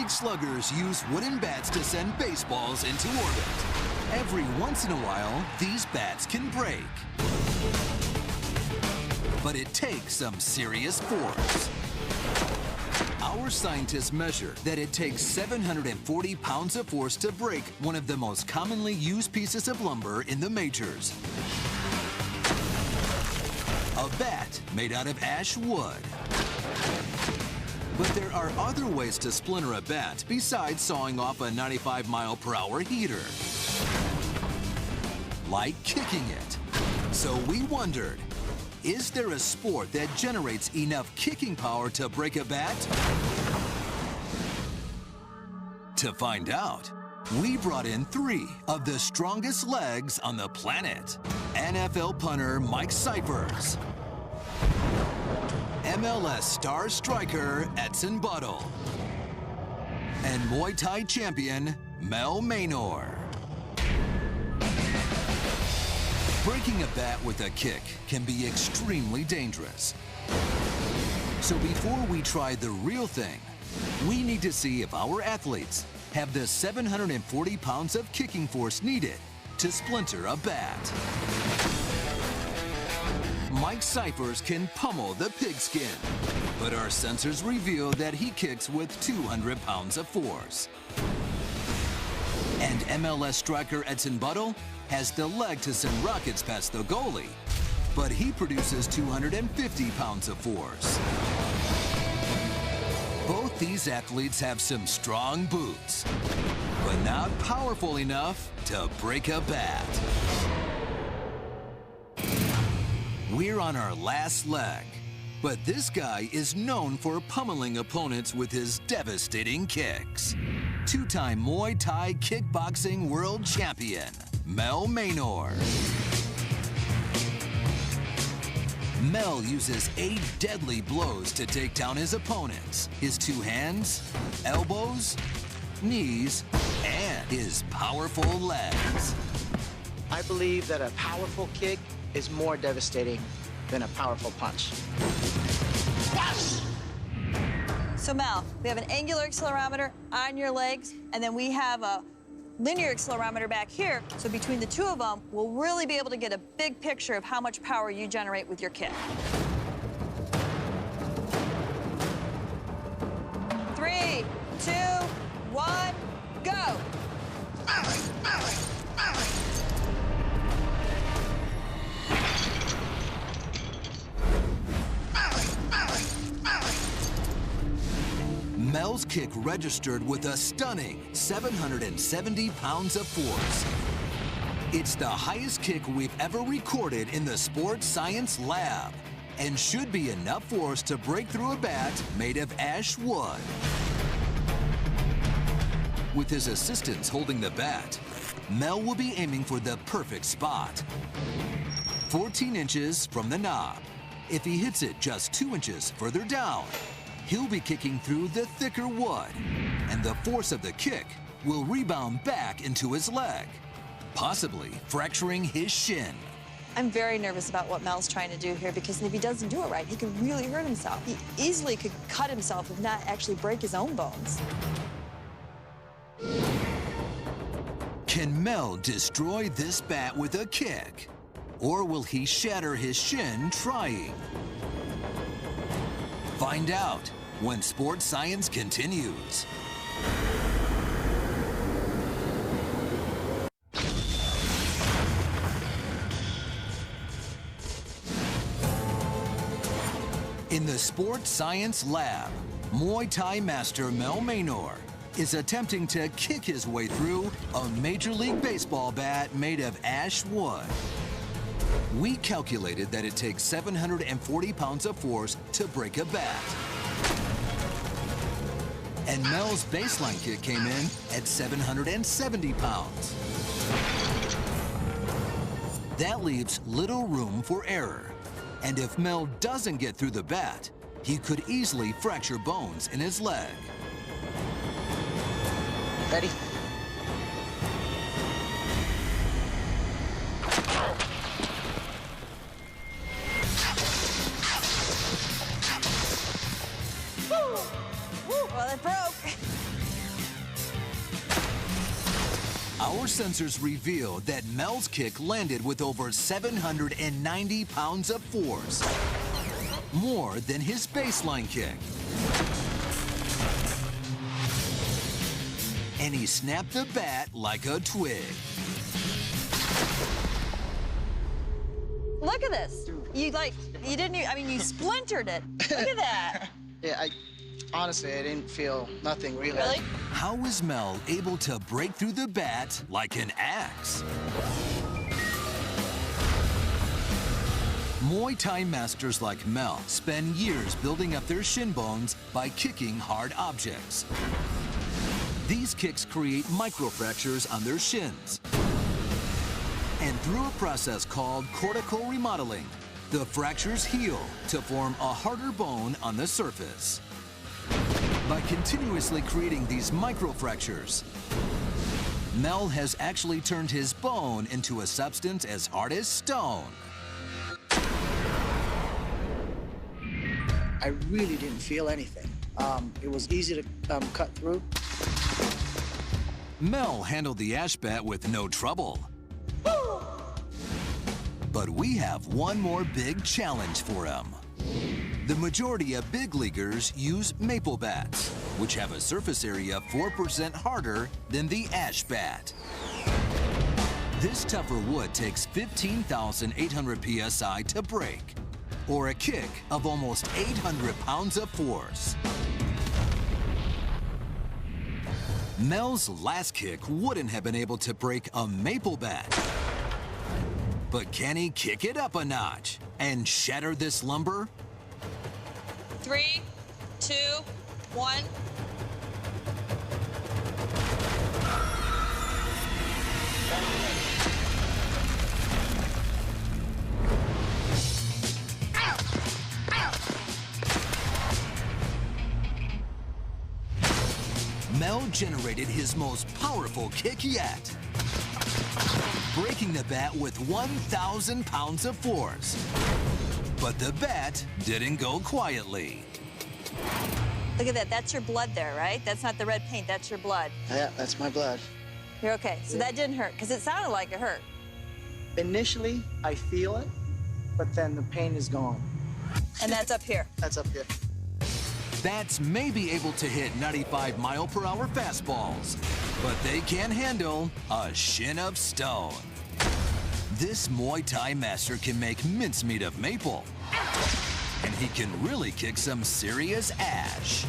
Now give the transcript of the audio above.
Big sluggers use wooden bats to send baseballs into orbit. Every once in a while, these bats can break. But it takes some serious force. Our scientists measure that it takes 740 pounds of force to break one of the most commonly used pieces of lumber in the majors. A bat made out of ash wood. But there are other ways to splinter a bat besides sawing off a 95-mile-per-hour heater. Like kicking it. So we wondered, is there a sport that generates enough kicking power to break a bat? To find out, we brought in 3 of the strongest legs on the planet. NFL punter Mike Cyphers, MLS star striker Edson Buddle, and Muay Thai champion Mel Maynor. Breaking a bat with a kick can be extremely dangerous. So before we try the real thing, we need to see if our athletes have the 740 pounds of kicking force needed to splinter a bat. Mike Cyphers can pummel the pigskin, but our sensors reveal that he kicks with 200 pounds of force. And MLS striker Edson Buddle has the leg to send rockets past the goalie, but he produces 250 pounds of force. Both these athletes have some strong boots, but not powerful enough to break a bat. We're on our last leg, but this guy is known for pummeling opponents with his devastating kicks. 2-time Muay Thai kickboxing world champion, Mel Maynor. Mel uses 8 deadly blows to take down his opponents. His 2 hands, elbows, knees, and his powerful legs. I believe that a powerful kick is more devastating than a powerful punch. Yes! So Mel, we have an angular accelerometer on your legs, and then we have a linear accelerometer back here. So between the 2 of them, we'll really be able to get a big picture of how much power you generate with your kick. 3, 2, 1, go! Mel's kick registered with a stunning 770 pounds of force. It's the highest kick we've ever recorded in the sports science lab, and should be enough force to break through a bat made of ash wood. With his assistants holding the bat, Mel will be aiming for the perfect spot. 14 inches from the knob. If he hits it just 2 inches further down, he'll be kicking through the thicker wood, and the force of the kick will rebound back into his leg, possibly fracturing his shin. I'm very nervous about what Mel's trying to do here, because if he doesn't do it right, he could really hurt himself. He easily could cut himself if not actually break his own bones. Can Mel destroy this bat with a kick? Or will he shatter his shin trying? Find out when Sports Science continues. In the Sports Science Lab, Muay Thai master Mel Maynor is attempting to kick his way through a Major League Baseball bat made of ash wood. We calculated that it takes 740 pounds of force to break a bat. And Mel's baseline kick came in at 770 pounds. That leaves little room for error. And if Mel doesn't get through the bat, he could easily fracture bones in his leg. Ready? Well, it broke. sensors reveal that Mel's kick landed with over 790 pounds of force, more than his baseline kick. And he snapped the bat like a twig. Look at this. You didn't even, I mean, you splintered it. Look at that. Yeah, honestly, I didn't feel nothing really. Really? How is Mel able to break through the bat like an axe? Muay Thai masters like Mel spend years building up their shin bones by kicking hard objects. These kicks create microfractures on their shins. And through a process called cortical remodeling, the fractures heal to form a harder bone on the surface. By continuously creating these microfractures, Mel has actually turned his bone into a substance as hard as stone. I really didn't feel anything. It was easy to cut through. Mel handled the ash bat with no trouble. But we have one more big challenge for him. The majority of big leaguers use maple bats, which have a surface area 4% harder than the ash bat. This tougher wood takes 15,800 PSI to break, or a kick of almost 800 pounds of force. Mel's last kick wouldn't have been able to break a maple bat. But can he kick it up a notch and shatter this lumber? 3, 2, 1. Mel generated his most powerful kick yet, breaking the bat with 1,000 pounds of force. But the bat didn't go quietly. Look at that. That's your blood there, right? That's not the red paint. That's your blood. Yeah, that's my blood. You're okay. So that didn't hurt, because it sounded like it hurt. Initially, I feel it, but then the pain is gone. And that's up here. That's up here. Bats may be able to hit 95-mile-per-hour fastballs, but they can't handle a shin of stone. This Muay Thai master can make mincemeat of maple, and he can really kick some serious ash.